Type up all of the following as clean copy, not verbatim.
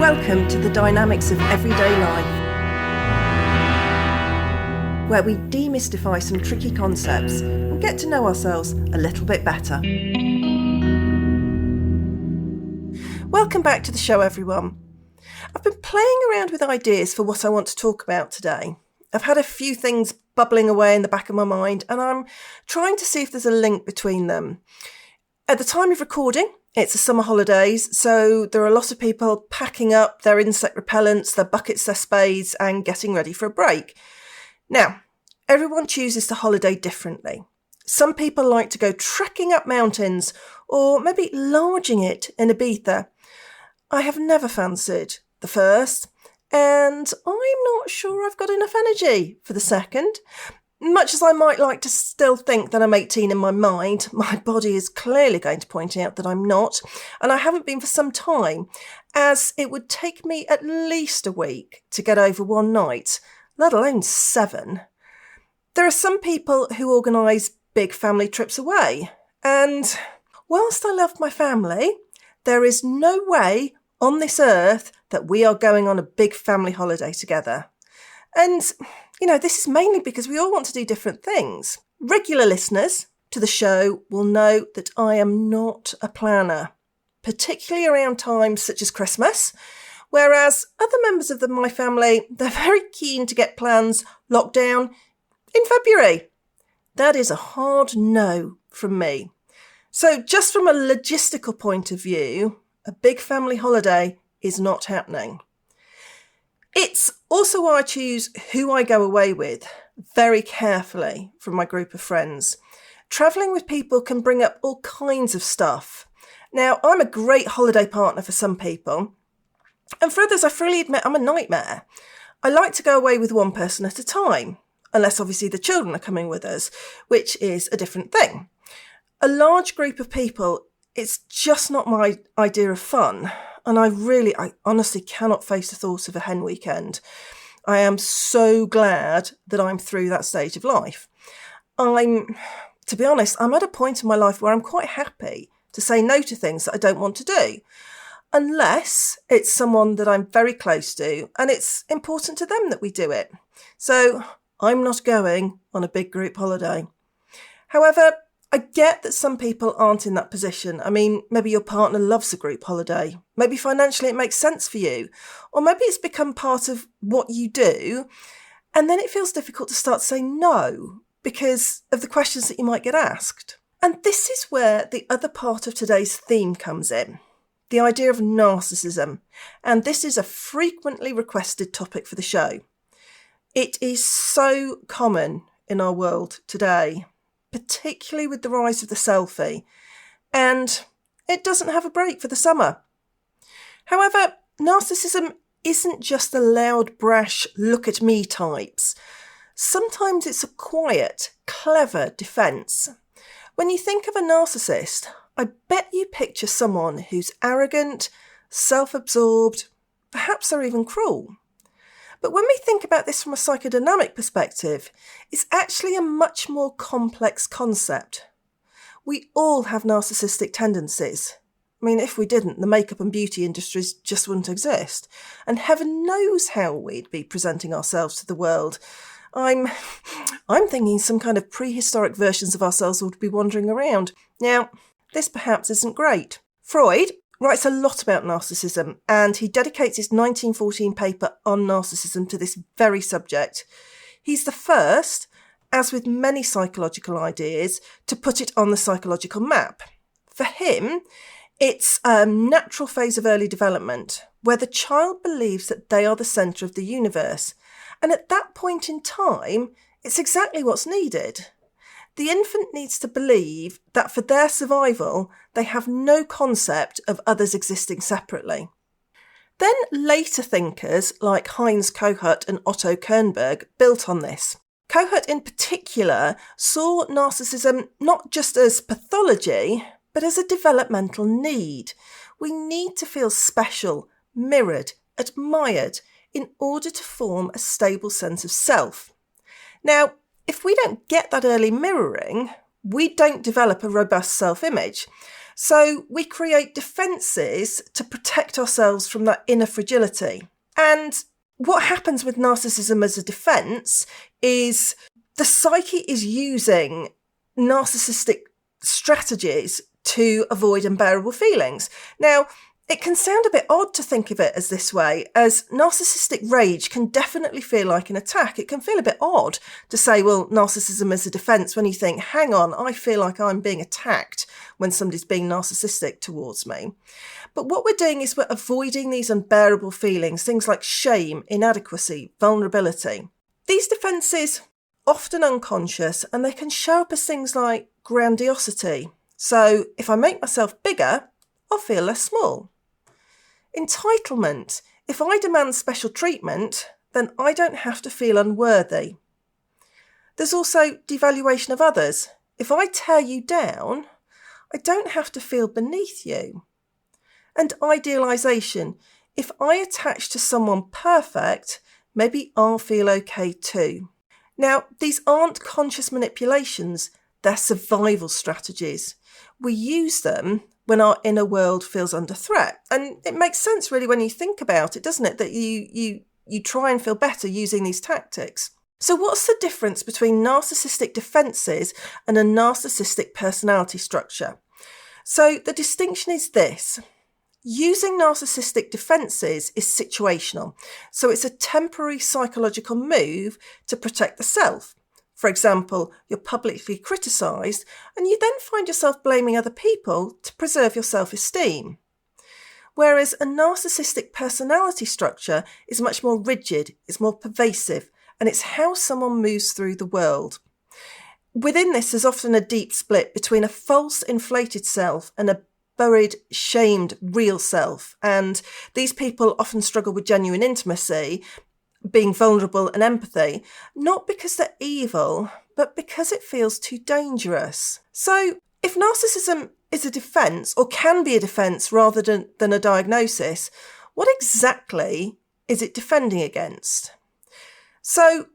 Welcome to the Dynamics of Everyday Life, where we demystify some tricky concepts and get to know ourselves a little bit better. Welcome back to the show, everyone. I've been playing around with ideas for what I want to talk about today. I've had a few things bubbling away in the back of my mind, and I'm trying to see if there's a link between them. At the time of recording, it's the summer holidays, so there are a lot of people packing up their insect repellents, their buckets, their spades, and getting ready for a break. Now, everyone chooses to holiday differently. Some people like to go trekking up mountains, or maybe lodging it in Ibiza. I have never fancied the first, and I'm not sure I've got enough energy for the second. Much as I might like to still think that I'm 18 in my mind, my body is clearly going to point out that I'm not, and I haven't been for some time, as it would take me at least a week to get over one night, let alone 7. There are some people who organise big family trips away, and whilst I love my family, there is no way on this earth that we are going on a big family holiday together. And this is mainly because we all want to do different things. Regular listeners to the show will know that I am not a planner, particularly around times such as Christmas, whereas other members of my family, they're very keen to get plans locked down in February. That is a hard no from me. So just from a logistical point of view, a big family holiday is not happening. It's also why I choose who I go away with very carefully from my group of friends. Travelling with people can bring up all kinds of stuff. Now, I'm a great holiday partner for some people, and for others, I freely admit I'm a nightmare. I like to go away with one person at a time, unless obviously the children are coming with us, which is a different thing. A large group of people, it's just not my idea of fun. And I honestly cannot face the thought of a hen weekend. I am so glad that I'm through that stage of life. To be honest, I'm at a point in my life where I'm quite happy to say no to things that I don't want to do, unless it's someone that I'm very close to and it's important to them that we do it. So I'm not going on a big group holiday. However, I get that some people aren't in that position. I mean, maybe your partner loves a group holiday. Maybe financially it makes sense for you. Or maybe it's become part of what you do. And then it feels difficult to start saying no because of the questions that you might get asked. And this is where the other part of today's theme comes in. The idea of narcissism. And this is a frequently requested topic for the show. It is so common in our world today, particularly with the rise of the selfie, and it doesn't have a break for the summer. However, narcissism isn't just the loud, brash, look at me types. Sometimes it's a quiet, clever defence. When you think of a narcissist, I bet you picture someone who's arrogant, self-absorbed, perhaps they're even cruel. But when we think about this from a psychodynamic perspective, it's actually a much more complex concept. We all have narcissistic tendencies. I mean, if we didn't, the makeup and beauty industries just wouldn't exist. And heaven knows how we'd be presenting ourselves to the world. I'm thinking some kind of prehistoric versions of ourselves would be wandering around. Now, this perhaps isn't great. Freud writes a lot about narcissism, and he dedicates his 1914 paper on narcissism to this very subject. He's the first, as with many psychological ideas, to put it on the psychological map. For him, it's a natural phase of early development, where the child believes that they are the centre of the universe. And at that point in time, it's exactly what's needed. The infant needs to believe that for their survival, they have no concept of others existing separately. Then later thinkers like Heinz Kohut and Otto Kernberg built on this. Kohut in particular saw narcissism not just as pathology, but as a developmental need. We need to feel special, mirrored, admired in order to form a stable sense of self. Now, if we don't get that early mirroring, we don't develop a robust self-image. So we create defences to protect ourselves from that inner fragility. And what happens with narcissism as a defence is the psyche is using narcissistic strategies to avoid unbearable feelings. Now, it can sound a bit odd to think of it as this way, as narcissistic rage can definitely feel like an attack. It can feel a bit odd to say, well, narcissism is a defence when you think, hang on, I feel like I'm being attacked when somebody's being narcissistic towards me. But what we're doing is we're avoiding these unbearable feelings, things like shame, inadequacy, vulnerability. These defences, often unconscious, and they can show up as things like grandiosity. So if I make myself bigger, I'll feel less small. Entitlement. If I demand special treatment, then I don't have to feel unworthy. There's also devaluation of others. If I tear you down, I don't have to feel beneath you. And idealisation. If I attach to someone perfect, maybe I'll feel okay too. Now, these aren't conscious manipulations, they're survival strategies. We use them when our inner world feels under threat. And it makes sense really when you think about it, doesn't it, that you try and feel better using these tactics. So what's the difference between narcissistic defences and a narcissistic personality structure? So the distinction is this. Using narcissistic defences is situational. So it's a temporary psychological move to protect the self. For example, you're publicly criticised and you then find yourself blaming other people to preserve your self-esteem. Whereas a narcissistic personality structure is much more rigid, it's more pervasive, and it's how someone moves through the world. Within this, there's often a deep split between a false, inflated self and a buried, shamed, real self. And these people often struggle with genuine intimacy, being vulnerable and empathy, not because they're evil, but because it feels too dangerous. So if narcissism is a defence, or can be a defence rather than a diagnosis, what exactly is it defending against? So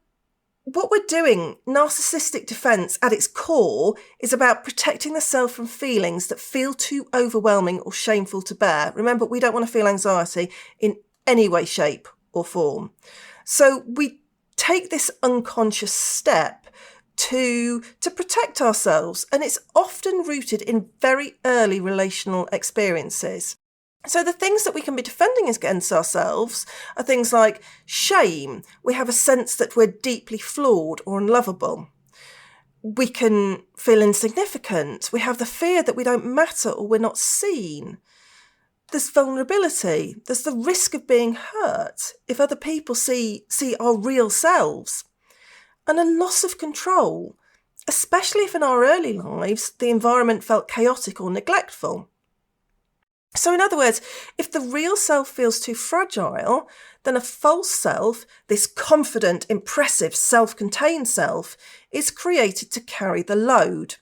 what we're doing, narcissistic defence at its core, is about protecting the self from feelings that feel too overwhelming or shameful to bear. Remember, we don't want to feel anxiety in any way, shape or form. So we take this unconscious step to protect ourselves, and it's often rooted in very early relational experiences. So the things that we can be defending against ourselves are things like shame. We have a sense that we're deeply flawed or unlovable. We can feel insignificant. We have the fear that we don't matter or we're not seen. There's vulnerability. There's the risk of being hurt if other people see our real selves. And a loss of control, especially if in our early lives the environment felt chaotic or neglectful. So in other words, if the real self feels too fragile, then a false self, this confident, impressive, self-contained self, is created to carry the load.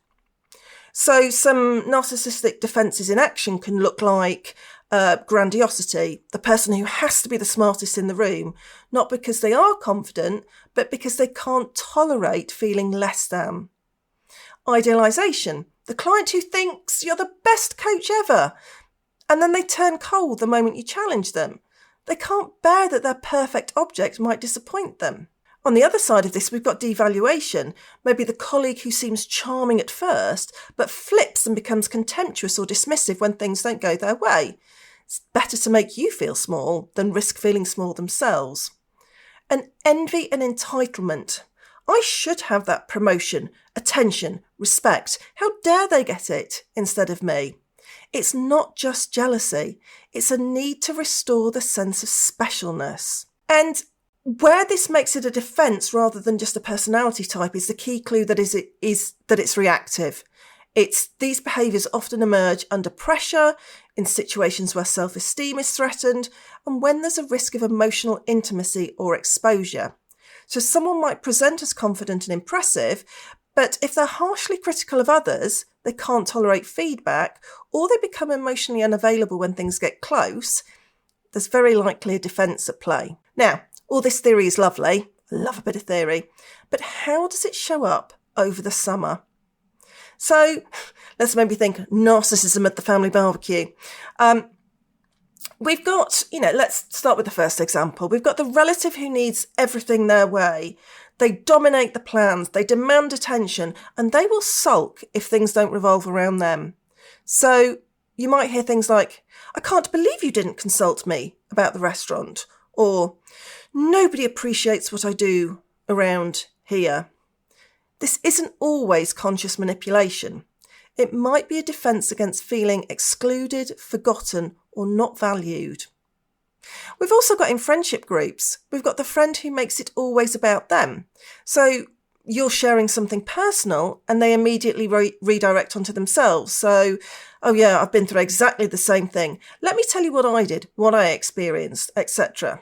So some narcissistic defences in action can look like grandiosity, the person who has to be the smartest in the room, not because they are confident, but because they can't tolerate feeling less than. Idealisation, the client who thinks you're the best coach ever, and then they turn cold the moment you challenge them. They can't bear that their perfect object might disappoint them. On the other side of this, we've got devaluation, maybe the colleague who seems charming at first, but flips and becomes contemptuous or dismissive when things don't go their way. It's better to make you feel small than risk feeling small themselves. And envy and entitlement. I should have that promotion, attention, respect. How dare they get it instead of me? It's not just jealousy. It's a need to restore the sense of specialness. And where this makes it a defence rather than just a personality type is the key clue that it's reactive. These behaviours often emerge under pressure, in situations where self-esteem is threatened, and when there's a risk of emotional intimacy or exposure. So someone might present as confident and impressive, but if they're harshly critical of others, they can't tolerate feedback, or they become emotionally unavailable when things get close, there's very likely a defence at play. Now, all this theory is lovely. I love a bit of theory. But how does it show up over the summer? So let's maybe think narcissism at the family barbecue. We've got, let's start with the first example. We've got the relative who needs everything their way. They dominate the plans, they demand attention, and they will sulk if things don't revolve around them. So you might hear things like, I can't believe you didn't consult me about the restaurant, or nobody appreciates what I do around here. This isn't always conscious manipulation. It might be a defence against feeling excluded, forgotten, or not valued. We've also got in friendship groups, we've got the friend who makes it always about them. So you're sharing something personal and they immediately redirect onto themselves. So, oh yeah, I've been through exactly the same thing. Let me tell you what I did, what I experienced, etc.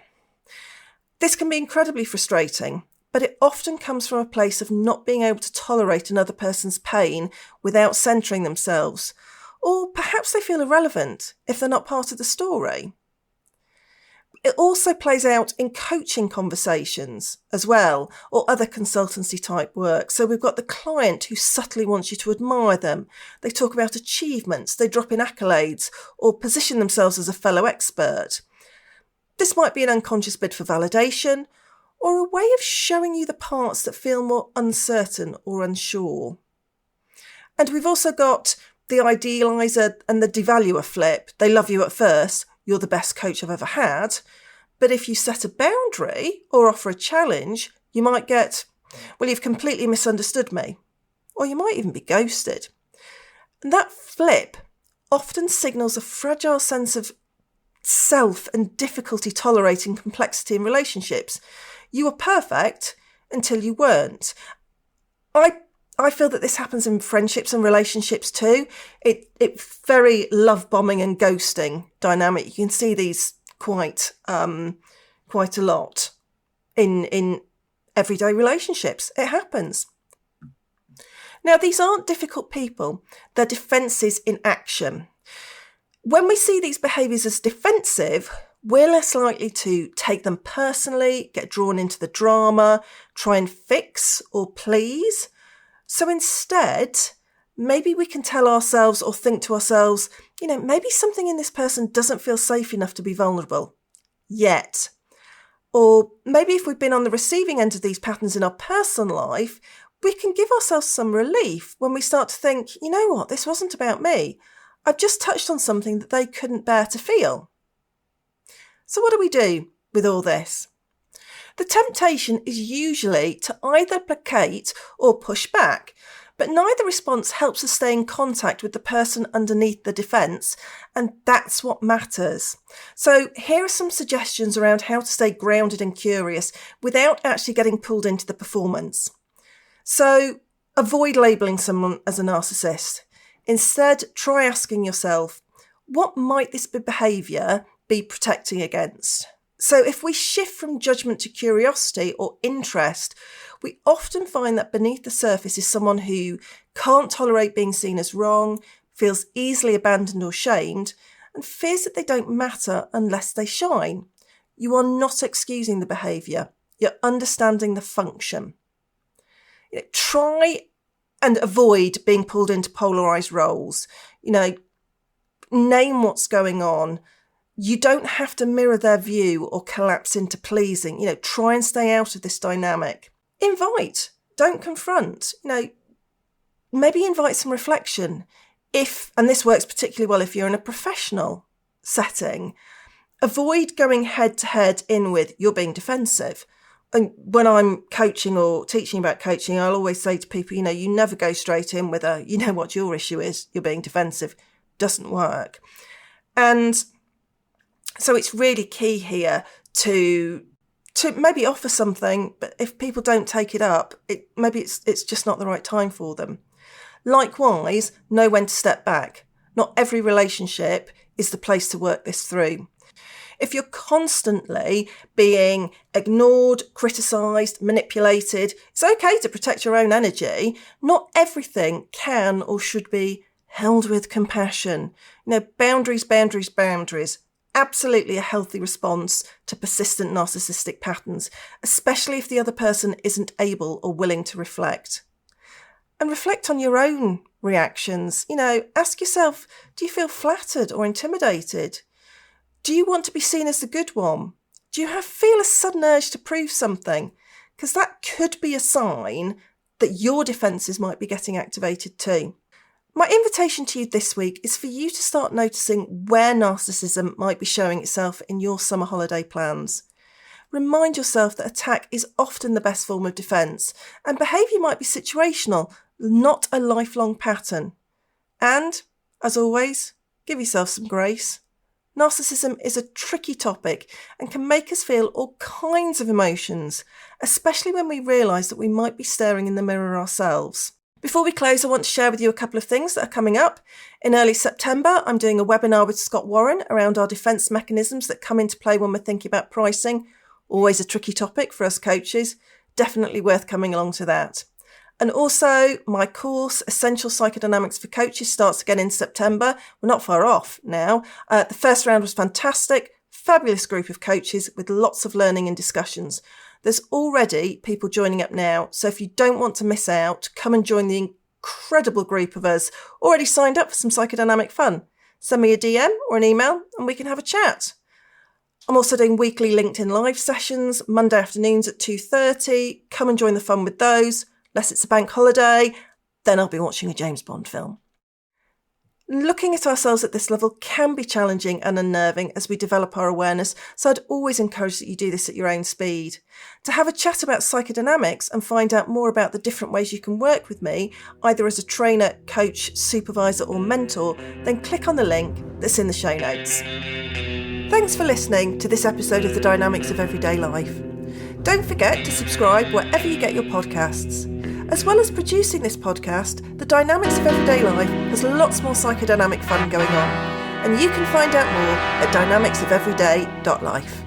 This can be incredibly frustrating, but it often comes from a place of not being able to tolerate another person's pain without centering themselves. Or perhaps they feel irrelevant if they're not part of the story. It also plays out in coaching conversations as well, or other consultancy type work. So we've got the client who subtly wants you to admire them. They talk about achievements, they drop in accolades, or position themselves as a fellow expert. This might be an unconscious bid for validation, or a way of showing you the parts that feel more uncertain or unsure. And we've also got the idealiser and the devaluer flip. They love you at first. You're the best coach I've ever had. But if you set a boundary or offer a challenge, you might get, well, you've completely misunderstood me. Or you might even be ghosted. And that flip often signals a fragile sense of self and difficulty tolerating complexity in relationships. You were perfect until you weren't. I feel that this happens in friendships and relationships too. It's very love bombing and ghosting dynamic. You can see these quite a lot in everyday relationships. It happens. Now, these aren't difficult people. They're defences in action. When we see these behaviours as defensive, we're less likely to take them personally, get drawn into the drama, try and fix or please. So instead, maybe we can tell ourselves or think to ourselves, maybe something in this person doesn't feel safe enough to be vulnerable yet. Or maybe if we've been on the receiving end of these patterns in our personal life, we can give ourselves some relief when we start to think, you know what, this wasn't about me. I've just touched on something that they couldn't bear to feel. So what do we do with all this? The temptation is usually to either placate or push back, but neither response helps us stay in contact with the person underneath the defence, and that's what matters. So here are some suggestions around how to stay grounded and curious without actually getting pulled into the performance. So avoid labelling someone as a narcissist. Instead, try asking yourself, what might this behaviour be protecting against? So if we shift from judgment to curiosity or interest, we often find that beneath the surface is someone who can't tolerate being seen as wrong, feels easily abandoned or shamed, and fears that they don't matter unless they shine. You are not excusing the behaviour. You're understanding the function. Try and avoid being pulled into polarised roles. Name what's going on. You don't have to mirror their view or collapse into pleasing. Try and stay out of this dynamic. Invite, don't confront. Maybe invite some reflection. And this works particularly well if you're in a professional setting, avoid going head to head in with, you're being defensive. And when I'm coaching or teaching about coaching, I'll always say to people, you never go straight in with what your issue is, you're being defensive. Doesn't work. And so it's really key here to maybe offer something, but if people don't take it up, maybe it's just not the right time for them. Likewise, know when to step back. Not every relationship is the place to work this through. If you're constantly being ignored, criticised, manipulated, it's okay to protect your own energy. Not everything can or should be held with compassion. Boundaries. Absolutely a healthy response to persistent narcissistic patterns, especially if the other person isn't able or willing to reflect. And reflect on your own reactions. Ask yourself, do you feel flattered or intimidated? Do you want to be seen as the good one? Do you feel a sudden urge to prove something? Because that could be a sign that your defences might be getting activated too. My invitation to you this week is for you to start noticing where narcissism might be showing itself in your summer holiday plans. Remind yourself that attack is often the best form of defence, and behaviour might be situational, not a lifelong pattern. And, as always, give yourself some grace. Narcissism is a tricky topic and can make us feel all kinds of emotions, especially when we realise that we might be staring in the mirror ourselves. Before we close, I want to share with you a couple of things that are coming up. In early September, I'm doing a webinar with Scott Warren around our defence mechanisms that come into play when we're thinking about pricing. Always a tricky topic for us coaches. Definitely worth coming along to that. And also, my course, Essential Psychodynamics for Coaches, starts again in September. We're not far off now. The first round was fantastic. Fabulous group of coaches with lots of learning and discussions. There's already people joining up now, so if you don't want to miss out, come and join the incredible group of us already signed up for some psychodynamic fun. Send me a DM or an email and we can have a chat. I'm also doing weekly LinkedIn live sessions, Monday afternoons at 2:30. Come and join the fun with those. Unless it's a bank holiday, then I'll be watching a James Bond film. Looking at ourselves at this level can be challenging and unnerving as we develop our awareness, so I'd always encourage that you do this at your own speed. To have a chat about psychodynamics and find out more about the different ways you can work with me, either as a trainer, coach, supervisor or mentor, then click on the link that's in the show notes. Thanks for listening to this episode of The Dynamics of Everyday Life. Don't forget to subscribe wherever you get your podcasts. As well as producing this podcast, The Dynamics of Everyday Life has lots more psychodynamic fun going on, and you can find out more at dynamicsofeveryday.life.